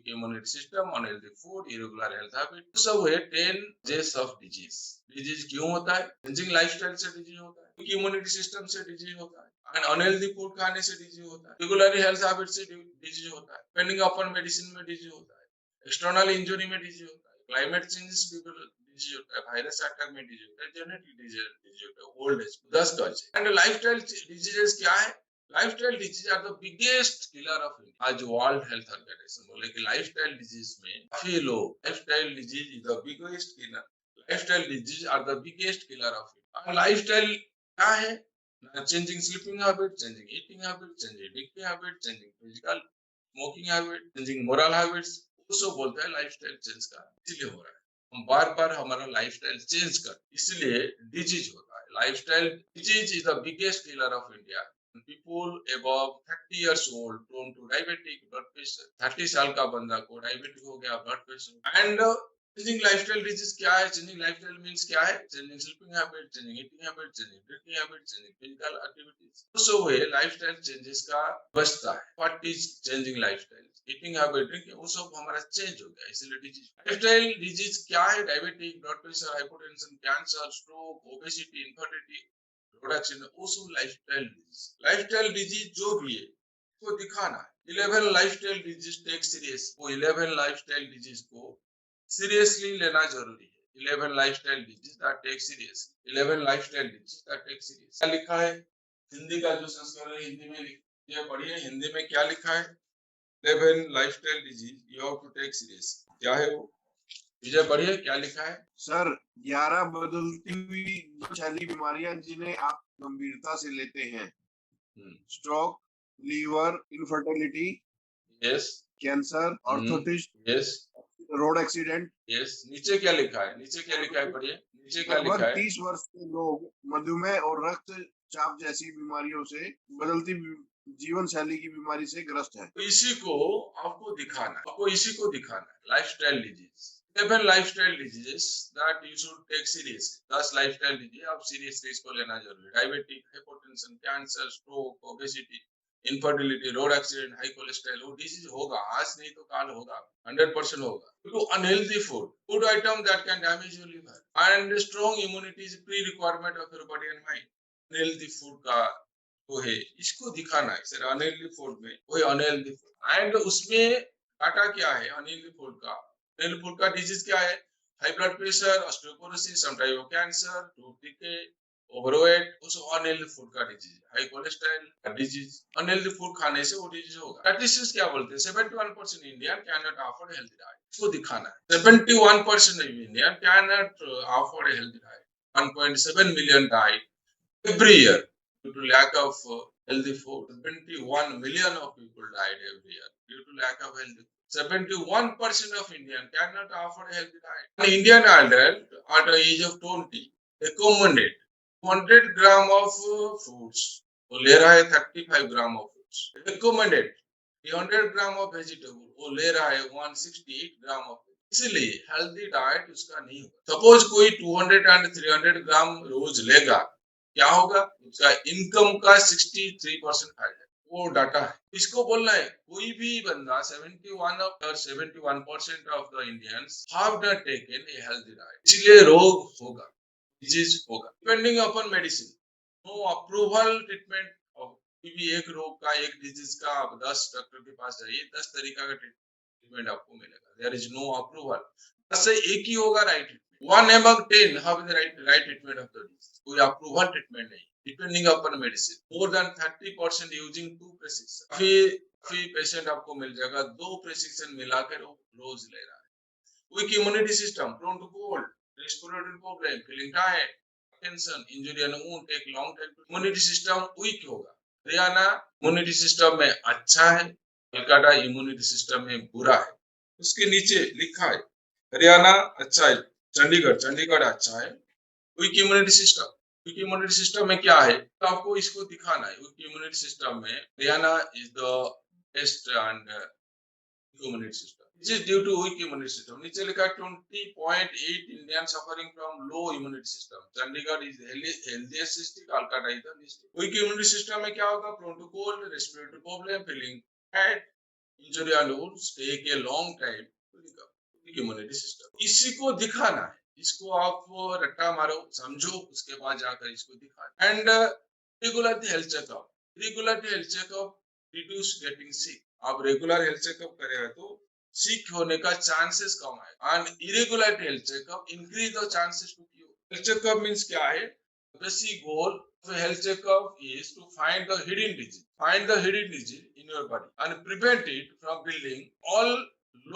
immunity system, unhealthy food, irregular health habit, सब है 10 जेस ऑफ डिजीज। डिजीज क्यों होता है? चेंजिंग लाइफस्टाइल से डिजीज होता है, इम्यूनिटी सिस्टम से डिजीज होता है, एंड अनहेल्दी फूड खाने से डिजीज होता है, रेगुलर हेल्थ हैबिट से डिजीज होता है, डिपेंडिंग अपॉन मेडिसिन में डिजीज होता है, एक्सटर्नल इंजरी में डिजीज होता है, क्लाइमेट चेंजेस डिजीज होता है, वायरस अटैक में डिजीज होता है, जेनेटिक डिजीज होता है, old age 10 cause. And lifestyle diseases क्या है? Lifestyle disease are the biggest killer of India. आज वर्ल्ड हेल्थ ऑर्गेनाइजेशन बोले कि लाइफस्टाइल डिजीज में काफी लोग, lifestyle disease is the biggest killer, lifestyle disease are the biggest killer of India. Lifestyle क्या है? Changing sleeping habit, changing eating habit, changing drinking habit, changing physical smoking habit, changing moral habits, उसको बोलते हैं lifestyle change का। इसलिए हो रहा है, हम बार बार हमारा लाइफस्टाइल चेंज कर, इसलिए डिजीज होता है। Lifestyle disease is the biggest killer of India. People above 30 years old prone to diabetic blood pressure, 30 साल का बंदा को डायबिटिक हो गया, blood pressure. And changing lifestyle disease क्या है? चेंजिंग लाइफस्टाइल मींस क्या है? Changing sleeping habit, changing eating habit, changing drinking habit, changing physical activities. So वे लाइफस्टाइल चेंजेस का बचता है। What is changing lifestyle? Eating habit, drinking, वो सब हमारा चेंज हो गया, इसलिए डिजीज। लाइफस्टाइल डिजीज क्या है? Diabetic, blood pressure, hypotension, cancer, stroke, obesity, infertility, production, वो सब लाइफस्टाइल डिजीज। लाइफस्टाइल डिजीज जो भी है को दिखाना है। 11 लाइफस्टाइल डिजीज टेक सीरियस। वो 11 लाइफस्टाइल डिजीज को सीरियसली लेना जरूरी है। 11 lifestyle disease that take serious. 11 lifestyle disease that take serious. क्या लिखा है? हिंदी का जो संस्करण है हिंदी में लिखिए, पढ़िए हिंदी में क्या लिखा है? 11 lifestyle disease you have to take serious. क्या है वो? विजय पढ़िए क्या लिखा है? सर 11 बदलती हुई जीवनशैली बीमारियां जिन्हें आप गंभीरता से लेते हैं। Stroke, liver, infertility, yes, cancer, arthritis, yes, road accident. Yes. नीचे क्या लिखा है? नीचे क्या लिखा है? पढ़िए नीचे क्या लगभग लिखा है? 30 वर्ष के लोग मधुमेह और रक्तचाप जैसी बीमारियों से, बदलती जीवन शैली की बीमारी से ग्रस्त है। तो इसी को आपको दिखाना है, आपको इसी को दिखाना है। Lifestyle disease, 7 lifestyle diseases that you should take serious. 10 lifestyle disease आप सीरियसली इसको लेना जरूरी है। Diabetic, hypotension, cancer, stroke, obesity, infertility, road accident, high cholesterol, वो डिजीज होगा, आज नहीं तो काल होगा, 100% होगा। तो unhealthy food item that can damage your liver and strong immunity is pre requirement of your body and mind. Unhealthy food का वो है, इसको दिखाना है सर। अनहेल्दी फूड में वही अनहेल्दी फूड, एंड उसमें डाटा क्या है अनहेल्दी फूड का? अनहेल्दी फूड का डिजीज क्या है? High blood pressure, osteoporosis, some type of cancer, tooth decay, overweight, उस अनहेल्दी फूड का disease. High cholesterol disease, unhealthy food खाने से वो डिजीज होगा। स्टैटिस्टिक्स क्या बोलते हैं? 71% Indian can not afford healthy diet. इसको दिखाना है। 71% Indian can not afford healthy diet. 1.7 million died every year due to lack of healthy food. 71 million of people died every year due to lack of healthy food. 71% of Indian cannot afford a healthy diet. An Indian adult at the age of 20 recommended 200 gram of fruits. वो ले रहा है 35 gram of fruits. Recommended 300 gram of vegetable. वो ले रहा है 168 gram of fruits. इसलिए healthy diet उसका नहीं होगा। सपोज कोई 200 एंड 300 ग्राम रोज लेगा, क्या होगा? उसका इनकम का 63% आ जाएगा। वो डाटा है, इसको बोलना है। कोई भी बंदा 71% of the Indians have not taken a healthy diet, इसलिए रोग होगा, डिजीज होगा। Depending upon medicine, no approval treatment of भी एक रोग का, एक डिजीज का आप 10 डॉक्टर के पास जाइए, 10 तरीका का ट्रीटमेंट आपको मिलेगा। देयर इज नो अप्रूवल, बस एक ही होगा right treatment. 1 among 10 have the right treatment of the disease. कोई अप्रूवल ट्रीटमेंट नहीं, depending upon medicine. More than 30% using 2 prescription. काफी पेशेंट आपको मिल जाएगा 2 प्रेस्क्रिप्शन मिलाकर वो रोज ले रहा है। Weak immunity system, prone to cold, respiratory problem, feeling tired, tension, injury and wound take long time. Immunity system weak होगा। हरियाणा इम्यूनिटी सिस्टम में अच्छा है, कलकत्ता इम्यूनिटी सिस्टम में बुरा है। उसके नीचे लिखा है हरियाणा अच्छा है, चंडीगढ़ अच्छा है। Weak immunity system, weak immunity system में क्या है? तो आपको इसको दिखाना है। वीक इम्यूनिटी सिस्टम में Haryana is the best and immunity system. This is due to weak immunity system. नीचे लिखा 20.8 Indian suffering from low immunity system. Chandigarh is healthiest district, Calcutta is the least. Weak immunity system में क्या होगा? Prone to cold, respiratory problem, feeling bad, injury and wounds take a long time to recover. Weak immunity system. इसी को दिखाना है. इसको आप रट्टा मारो, समझो, उसके बाद जाकर इसको दिखाना. And regular health checkup. Regular health checkup reduce getting sick. आप रेगुलर हेल्थ चेकअप करेगा तो सिक होने का चांसेस कम है. And irregular health checkup increase the chances to cure. Health checkup means क्या है? Basic goal of a health checkup is to find the hidden disease. Find the hidden disease in your body and prevent it from building all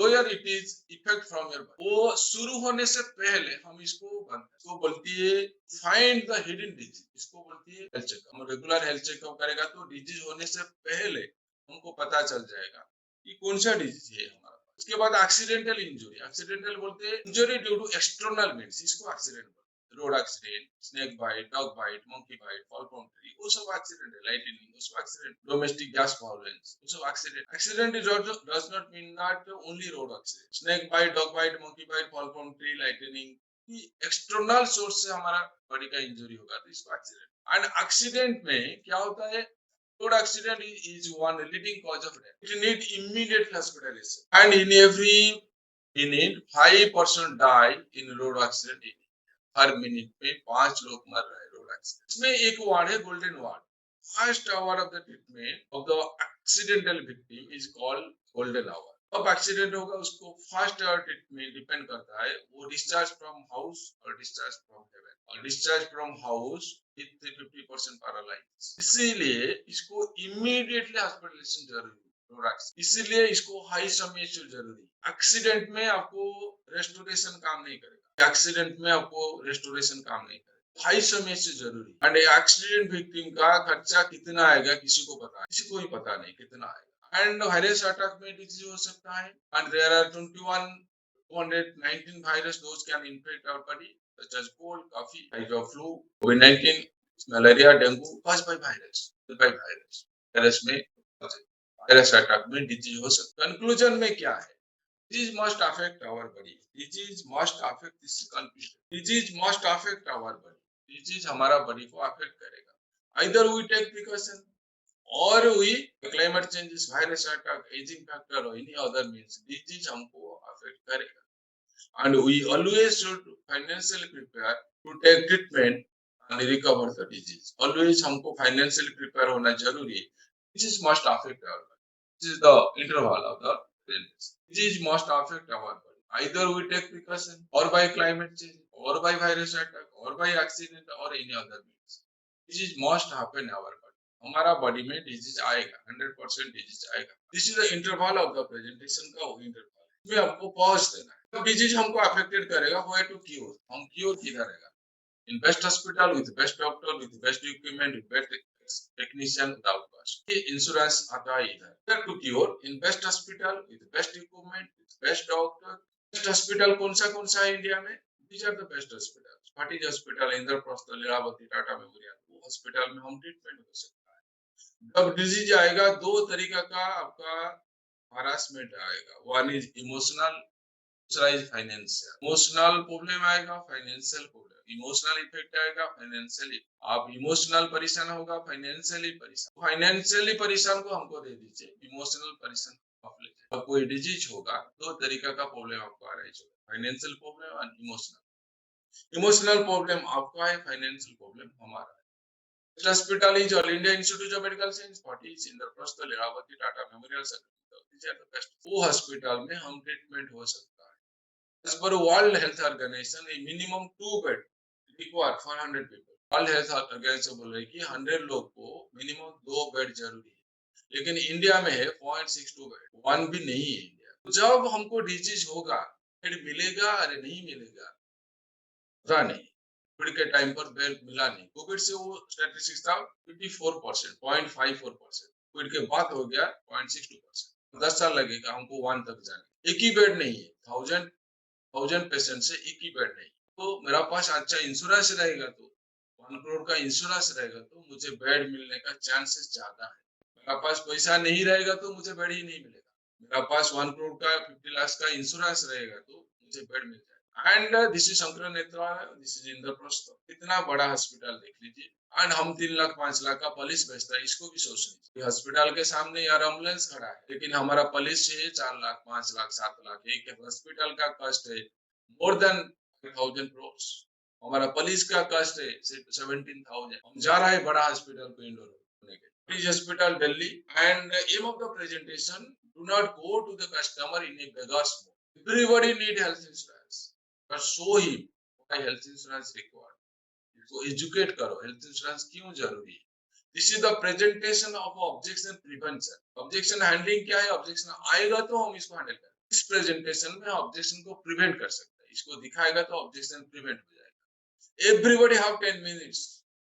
lower it is effect from your body. वो शुरू होने से पहले हम इसको बोलती है find the hidden disease. इसको बोलती है हेल्थ चेकअप. हम रेगुलर हेल्थ चेकअप करेगा तो डिजीज होने से पहले हमको पता चल जाएगा कि कौन सा डिजीज है हमारा. उसके बाद एक्सीडेंटल इंजुरी. एक्सीडेंटल बोलते हैं injury due to external means. इसको एक्सीडेंट बोलते हैं. Road accident, snake bite, dog bite, monkey bite, fall from tree, वो सब एक्सीडेंट है. लाइटनिंग, वो सब एक्सीडेंट. डोमेस्टिक गैस वायलेंस, वो सब accident. Accident does not mean that only road accident. Snake bite, dog bite, monkey bite, fall from tree, lightning, external source से हमारा body का इंजरी होगा तो इसको एक्सीडेंट. एंड एक्सीडेंट में क्या होता है? Road accident is one leading cause of death. It needs immediate hospitalization. And in every minute, 5% die in road accident. Her minute में 5 लोग मर रहे हैं रोड एक्सीडेंट. इसमें एक वार्ड है golden ward. First hour of the treatment of the accidental victim is called golden hour. अब accident होगा उसको फर्स्ट आवर ट्रीटमेंट डिपेंड करता है वो डिस्चार्ज फ्रॉम हाउस और डिस्चार्ज फ्रॉम हेवन. और discharge from house with 50% paralyse. इसीलिए इसको इमीडिएटली हॉस्पिटलाइजेशन जरूरी है. इसीलिए इसको हाई समय से जरूरी. एक्सीडेंट में आपको रेस्टोरेशन काम नहीं करेगा. एक्सीडेंट में आपको रेस्टोरेशन काम नहीं करेगा. हाई समय से जरूरी. एंड एक्सीडेंट विक्टिम का खर्चा कितना आएगा किसी को पता है? किसी को ही पता नहीं कितना आएगा. एंड वायरस अटैक में डिजीज हो सकता है. And there are 219 virus those can infect our body such as cold, coffee, type of flu, COVID-19, malaria, dengue, caused by virus. Virus में वायरस अटैक में डिजीज हो सकता है. कंक्लूजन में क्या है? Disease must affect our body. Disease must affect this conclusion. Disease must affect our body. Disease हमारा body को अफेक्ट करेगा. Either we take precaution or we climate changes, virus attack, aging factor or any other means. Disease हमको affect करेगा. And we always should financially prepare to take treatment and recover the disease. Always हमको financially prepare होना जरूरी है. Disease must affect our body. This is the interval of the illness. Disease must affect our body. Either we take precaution or by climate change or by virus attack or by accident or any other means. Disease must happen in our body. हमारा body में disease आएगा. 100% disease आएगा. This is the interval of the presentation का वो interval. इसमें आपको pause देना है. तो डिजीज हमको अफेक्टेड करेगा. Where to cure. हम क्योर किधर रहेगा? In best hospital with best doctor with best equipment with best technician without cost. ये इंश्योरेंस आता है इधर. Where to cure? In best hospital with best equipment with best doctor. Best hospital कौन सा है इंडिया में? These are the best hospitals. Phatic hospital, Indraprastha, Lilavati, Tata memorial. वो hospital में हम ट्रीटमेंट हो सकता है. जब डिजीज आएगा दो तरीका का आपका हरासमेंट आएगा. वन इज इमोशनल, दूसरा इज फाइनेंशियल. इमोशनल प्रॉब्लम आएगा, फाइनेंशियल प्रॉब्लम. इमोशनल इफेक्ट आएगा, फाइनेंशियली आप इमोशनल परेशान होगा, फाइनेंशियली परेशान. फाइनेंशियली परेशान को हमको दे दीजिए, इमोशनल परेशान आप ले जाइए. अब कोई डिजीज होगा दो तरीका का प्रॉब्लम आपको आ रहा है. फाइनेंशियल प्रॉब्लम और इमोशनल. इमोशनल प्रॉब्लम आपका है, फाइनेंशियल प्रॉब्लम हमारा है. Hospital is All India Institute of Medical Science, Fortis, Indraprastha, Lilavati, Tata memorial. वो हॉस्पिटल में हम ट्रीटमेंट हो सकता है. As per World Health Organization, a minimum 2 bed required for 100 people. World Health Organization बोल रही है कि 100 लोग को मिनिमम 2 बेड जरूरी है. लेकिन इंडिया में है 0.62 बेड. 1 भी नहीं है इंडिया. जब हमको डिजीज होगा बेड मिलेगा अरे नहीं मिलेगा पता नहीं. कोविड के टाइम पर बेड मिला नहीं. कोविड से वो स्टैटिस्टिक्स था 54%, 0.54%. कोविड के बाद हो गया 0.62%. 10 साल लगेगा हमको 1 तक जाने. एक ही बेड नहीं है. 1000 पेशेंट से एक ही बेड नहीं. तो मेरा पास अच्छा इंश्योरेंस रहेगा तो 1 करोड़ का इंश्योरेंस रहेगा तो मुझे बेड मिलने का चांसेस ज्यादा है. मेरा पास पैसा नहीं रहेगा तो मुझे बेड ही नहीं मिलेगा. मेरा पास 1 करोड़ का 50 लाख का इंश्योरेंस रहेगा तो मुझे बेड मिल जाएगा। And this is Shankar Netra, this is Indraprastha, इतना बड़ा हॉस्पिटल देख लीजिए। एंड हम 3 लाख 5 लाख का पुलिस भेजता है, इसको भी सोच लीजिए। हॉस्पिटल के सामने यार एम्बुलेंस खड़ा है, लेकिन हमारा पुलिस है 4 लाख 5 लाख 7 लाख। एक हॉस्पिटल का कॉस्ट है मोर देन 1000 करोड़। हमारा पुलिस का कॉस्ट है 17,000। हम जा रहा है बड़ा हॉस्पिटल को इंडोर होने के British Hospital, Delhi, and aim of the presentation: do not go to the customer in a beggar's mode. Everybody need health insurance, but show him why health insurance required. इसको educate करो health insurance क्यों जरूरी है। This is the presentation of objection prevention. Objection handling क्या है? Objection आएगा तो हम इसको handle करें। इस presentation में objection को prevent कर सकते हैं। इसको दिखाएगा तो objection prevent हो जाएगा। Everybody have 10 minutes.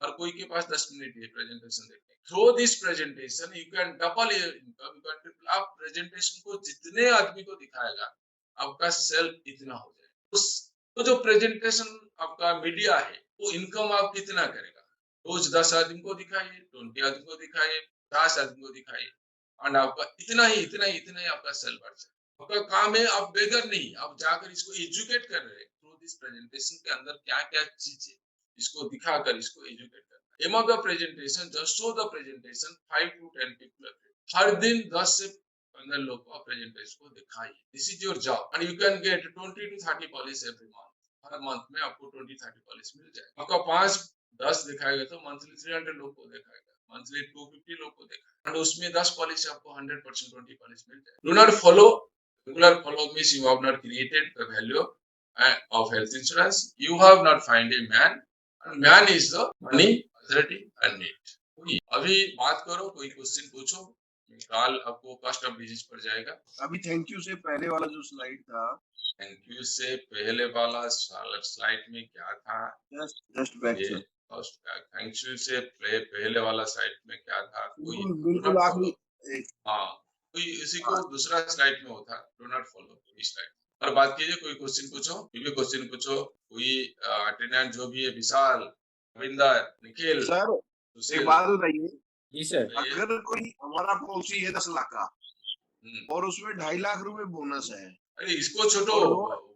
हर कोई के पास 10 मिनट है presentation देखने। Through this presentation, you can double your income, you can triple। आप presentation को जितने आदमी को दिखाएगा, आपका सेल इतना हो जाएगा। उस तो जो presentation आपका मीडिया है, वो इनकम आप कितना करेगा? रोज 10 आदमी को दिखाइए, 20 आदमी को दिखाइए, 50 आदमी को दिखाइए, और आपका इतना ही आपका सेल बढ़ जाएगा। आपका काम है, आप बेगर नहीं, आप जाकर इसको एजुकेट कर रहे हैं। थ्रू दिस प्रेजेंटेशन के अंदर क्या क्या चीज है, इसको दिखाकर इसको एजुकेट करना। Aim of the presentation, just show the presentation 5 to 10 people। हर दिन 10 से 15 लोग को प्रेजेंटेशन को दिखाइए। This is your job, and you can get 20 to 30 policy every month. हर मंथ में आपको 20-30 पॉलिसी मिल जाएगा। आपका 5-10 दिखाएगा तो मंथली 300 लोग को दिखाएगा, मंथली 250 लोग को दिखाएगा, और उसमें 10 पॉलिसी आपको 100% 20 पॉलिसी मिल जाएगा। Do not follow, regular follow means you have not created the value of health insurance। You have not find a man, and man is the money authority and need। अभी बात करो, कोई question पूछो, काल आपको cost of disease पर जाएगा। अभी थैंक यू से पहले वाला जो स्लाइड था, थैंक यू से पहले वाला स्लाइड में क्या था? जस्ट बैक ये सर। थैंक यू से पहले वाला स्लाइड में क्या था? कोई बिल्कुल आखिरी। हाँ, कोई इसी को दूसरा स्लाइड में होता, डू नॉट फॉलो कोई स्लाइड। और बात कीजिए, कोई क्वेश्चन पूछो, कोई भी क्वेश्चन पूछो, कोई अटेंडेंट जो भी है, विशाल, रविंदर, निखिल। सर एक बात बताइए, जी सर। अगर कोई हमारा पॉलिसी है 10 लाख का और उसमें 2.5 लाख रुपए बोनस है, अरे इसको छोड़ो,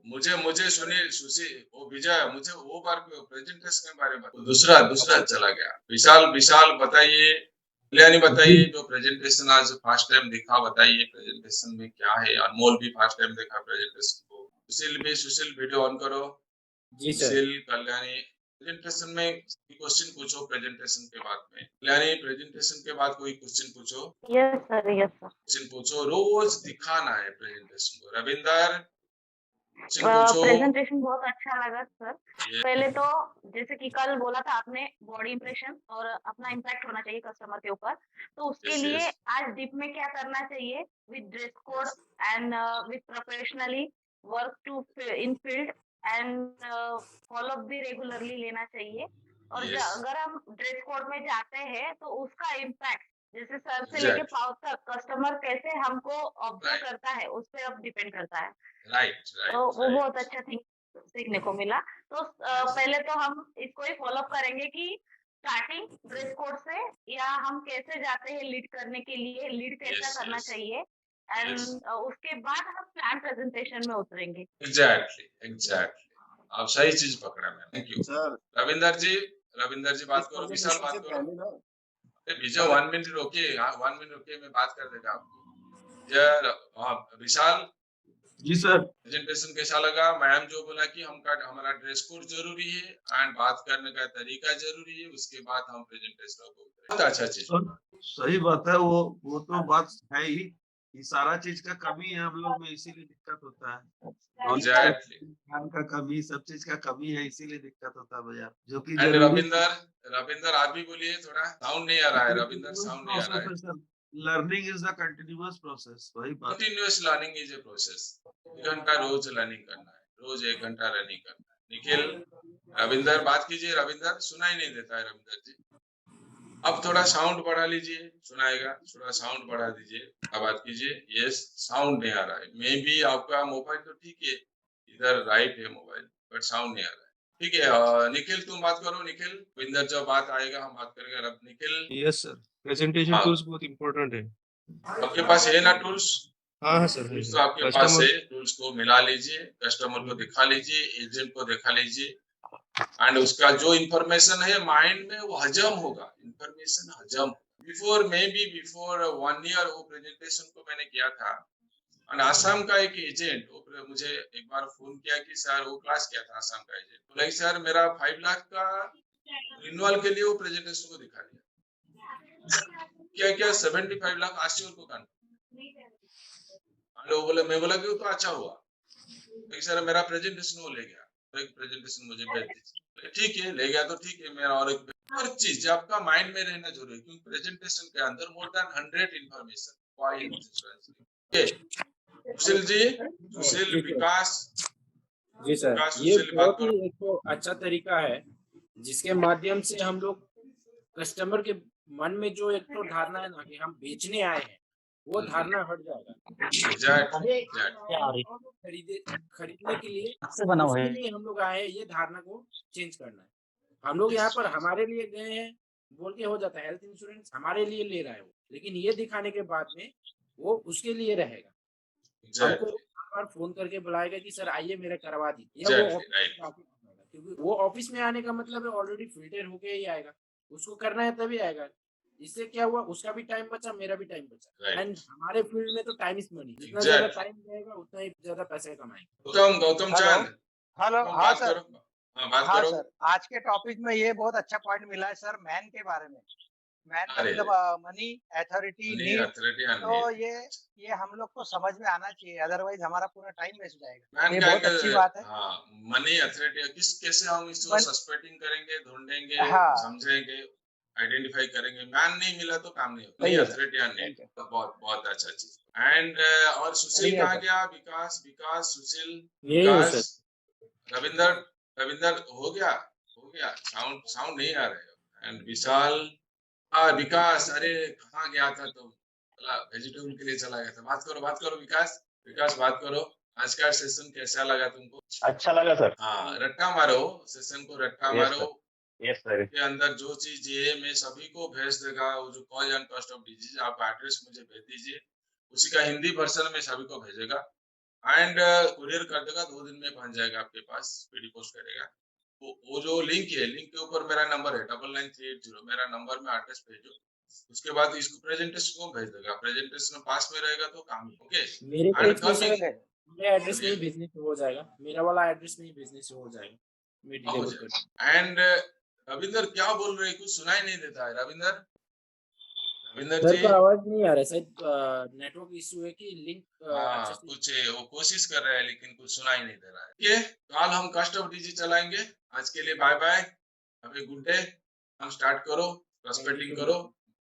मुझे सुनील सुशी वो विजय, मुझे वो बार प्रेजेंटेशन के बारे में दूसरा चला गया। विशाल बताइए, कल्याणी बताइए, जो प्रेजेंटेशन आज फर्स्ट टाइम देखा, बताइए प्रेजेंटेशन में क्या है। अनमोल भी फर्स्ट टाइम देखा प्रेजेंटेशन को। सुशील वीडियो ऑन करो। जी सर। सुशील, कल्याणी, प्रेजेंटेशन में क्वेश्चन पूछो प्रेजेंटेशन के बाद में। कल्याणी, प्रेजेंटेशन के बाद कोई क्वेश्चन पूछो। Yes sir. क्वेश्चन पूछो, रोज दिखाना है प्रेजेंटेशन को। रविंदर, क्वेश्चन पूछो। प्रेजेंटेशन बहुत अच्छा लगा सर। पहले तो जैसे कि कल बोला था आपने, बॉडी इंप्रेशन और अपना इम्पैक्ट होना चाहिए कस्टमर के ऊपर, तो उसके Yes, लिए yes. आज डिप में क्या करना चाहिए with dress code and with professionally work to in field and follow up भी रेगुलरली लेना चाहिए। और Yes. अगर हम ड्रेस कोड में जाते हैं तो उसका इम्पैक्ट जैसे सर से Exactly. लेके पाँव तक कस्टमर कैसे हमको ऑब्जर्व Right. करता है उस पर अब डिपेंड करता है। राइट तो वो बहुत अच्छा सीखने को मिला। तो पहले तो हम इसको ही फॉलो अप करेंगे कि स्टार्टिंग ड्रेस कोड से, या हम कैसे जाते हैं लीड करने के लिए, लीड कैसा करना चाहिए, एंड उसके बाद हम प्लान प्रेजेंटेशन में उतरेंगे। एग्जैक्टली आप सही चीज पकड़ा ma'am. Thank you sir. Ravinder ji बात करो, विशाल बात करो। विजय 1 मिनट रोकिए, 1 मिनट रोकिए, मैं बात कर देगा आपको। विशाल जी सर। प्रेजेंटेशन कैसा लगा? मैम जो बोला कि हमारा ड्रेस कोड जरूरी है एंड बात करने का तरीका जरूरी है, उसके बाद हम प्रेजेंटेशन को बहुत अच्छा चीज। सही बात है, वो तो बात है ही, ये सारा चीज का कमी है हम लोग में, इसीलिए दिक्कत होता है। ज्ञान का कमी, सब चीज का कमी है, इसीलिए दिक्कत होता है भैया। जो कि रविंदर आप भी बोलिए, थोड़ा साउंड नहीं आ रहा है। रविंदर साउंड नहीं आ रहा है। Learning is the continuous process, वही बात। Continuous learning is a process. 1 घंटा रोज लर्निंग करना है, रोज 1 घंटा रनिंग करना है। निखिल, रविंदर बात कीजिए। रविंदर सुनाई नहीं देता है रविंदर जी, अब थोड़ा साउंड बढ़ा लीजिए, सुनाएगा। थोड़ा साउंड बढ़ा दीजिए, अब बात कीजिए। यस, साउंड नहीं आ रहा है। मे बी आपका मोबाइल तो ठीक है, इधर राइट है मोबाइल, बट साउंड नहीं आ रहा है। ठीक है, निखिल तुम बात करो। निखिल, रविंदर जब बात आएगा हम बात करेंगे। अब Nikhil. Yes sir, presentation tools बहुत इंपॉर्टेंट है। आपके पास है ना टूल्स? हाँ हाँ सर, टूल्स तो आपके पास कस्टमर है, टूल्स को मिला लीजिए, कस्टमर को दिखा लीजिए, एजेंट को दिखा लीजिए, एंड उसका जो इंफॉर्मेशन है माइंड में वो हजम होगा, इंफॉर्मेशन हजम। बिफोर 1 ईयर वो प्रेजेंटेशन को मैंने किया था, और आसाम का एक एजेंट मुझे एक बार फोन किया कि सर, वो क्लास किया था आसाम का एजेंट, बोला कि सर मेरा 5 लाख का रिन्यूअल के लिए वो प्रेजेंटेशन को दिखा दिया, क्या 75 लाख आश्योर को कान। वो बोले, मैं बोला कि वो तो अच्छा हुआ, लेकिन सर मेरा प्रेजेंटेशन वो ले गया, तो एक प्रेजेंटेशन मुझे भेज दीजिए। ठीक है, ले गया तो ठीक है, मेरा और एक हर चीज आपका माइंड में रहना जरूरी है, क्योंकि प्रेजेंटेशन के अंदर more than 100 information. Sushil ji, सुशील, ठीक है। विकास, जी सर, विकास, ये सुशील, बात बहुत करो। ही एक तो अच्छा तरीका है जिसके माध्यम से हम लोग कस्टमर के मन में जो एक तो धारणा है ना कि हम बेचने आए हैं, वो धारणा हट जाएगा। एग्जैक्टली, खरीदने के लिए उसके लिए हम लोग आए हैं, ये धारणा को चेंज करना है। हम लोग यहाँ पर हमारे लिए गए हैं बोल के हो जाता है, हेल्थ इंश्योरेंस हमारे लिए ले रहा है वो, लेकिन ये दिखाने के बाद में वो उसके लिए रहेगा। हमको बार फोन करके बुलाएगा कि सर आइए मेरा करवा दीजिए, या वो ऑफिस में आके करवाएगा, क्योंकि वो ऑफिस में आने का मतलब है ऑलरेडी फिल्टर होके ही आएगा, उसको करना है तभी आएगा। इससे क्या हुआ, उसका भी टाइम बचा, मेरा भी टाइम बचा, एंड हमारे फील्ड में तो टाइम इज मनी, जितना ज्यादा टाइम रहेगा उतना ही ज्यादा पैसे कमाएंगे। गौतम चांद, हेलो, हाँ सर। बात हाँ करो। सर, आज के टॉपिक में ये बहुत अच्छा पॉइंट मिला है सर, मैन के बारे में। मैन अरे, मतलब मनी, अथॉरिटी, नहीं, नीड। authority and तो need। ये हम लोग को समझ में आना चाहिए, अदरवाइज हमारा पूरा टाइम वेस्ट जाएगा। मैन ये क्या बहुत अच्छी बात है। हाँ, मनी, अथॉरिटी, कैसे हम इसको मन- सस्पेक्टिंग करेंगे, ढूंढेंगे, हाँ, समझेंगे, आइडेंटिफाई करेंगे। मैन नहीं मिला तो काम नहीं होगा। सही मनी, है sir. Authority and need, thank you. तो बहुत बहुत अच्छा चीज। एंड और सुशील सही है कहाँ सर। गया? विकास, विकास, सुशील, यही हो विकास, सर। रविंदर, रविंदर हो गया, हो गया। साउंड साउंड नहीं आ रहा है। एंड विशाल, हाँ विकास, अरे कहाँ गया था तुम? वेजिटेबल के लिए चला गया था। बात करो विकास, विकास बात करो। आज का सेशन कैसा लगा तुमको? अच्छा लगा सर। हाँ, रट्टा मारो, सेशन को रट्टा यस मारो। Sir, yes sir. के अंदर जो चीज ये मैं सभी को भेज देगा, वो जो cause and cost of disease, आप एड्रेस मुझे भेज दीजिए, उसी का हिंदी वर्जन में सभी को भेजेगा, एंड कुरियर कर देगा, 2 दिन में पहुंच जाएगा आपके पास, स्पीडी पोस्ट करेगा। वो जो लिंक है, लिंक के ऊपर मेरा नंबर है 99380, मेरा नंबर में एड्रेस भेजो, उसके बाद इसको प्रेजेंटेशन को भेज देगा, प्रेजेंटेशन पास में रहेगा तो काम ही। ओके, मेरे एंड केस में सर कमिंग, मेरा एड्रेस में ही भेजने से हो जाएगा, मेरा वाला एड्रेस में ही भेजने से हो जाएगा, मैं डिलीवर कर दूंगा। एंड रविंदर क्या बोल रहे हैं? कुछ सुनाई नहीं देता है रविंदर, रविंदर सर जी। का आवाज नहीं आ रहा है, शायद नेटवर्क इशू है कि लिंक हाँ, कुछ वो कोशिश कर रहे हैं लेकिन कुछ सुनाई नहीं दे रहा है। ठीक है, कल हम कस्ट ऑफ डीजी चलाएंगे। आज के लिए bye bye, have a good day. हम स्टार्ट करो, प्रॉस्पेक्टिंग करो।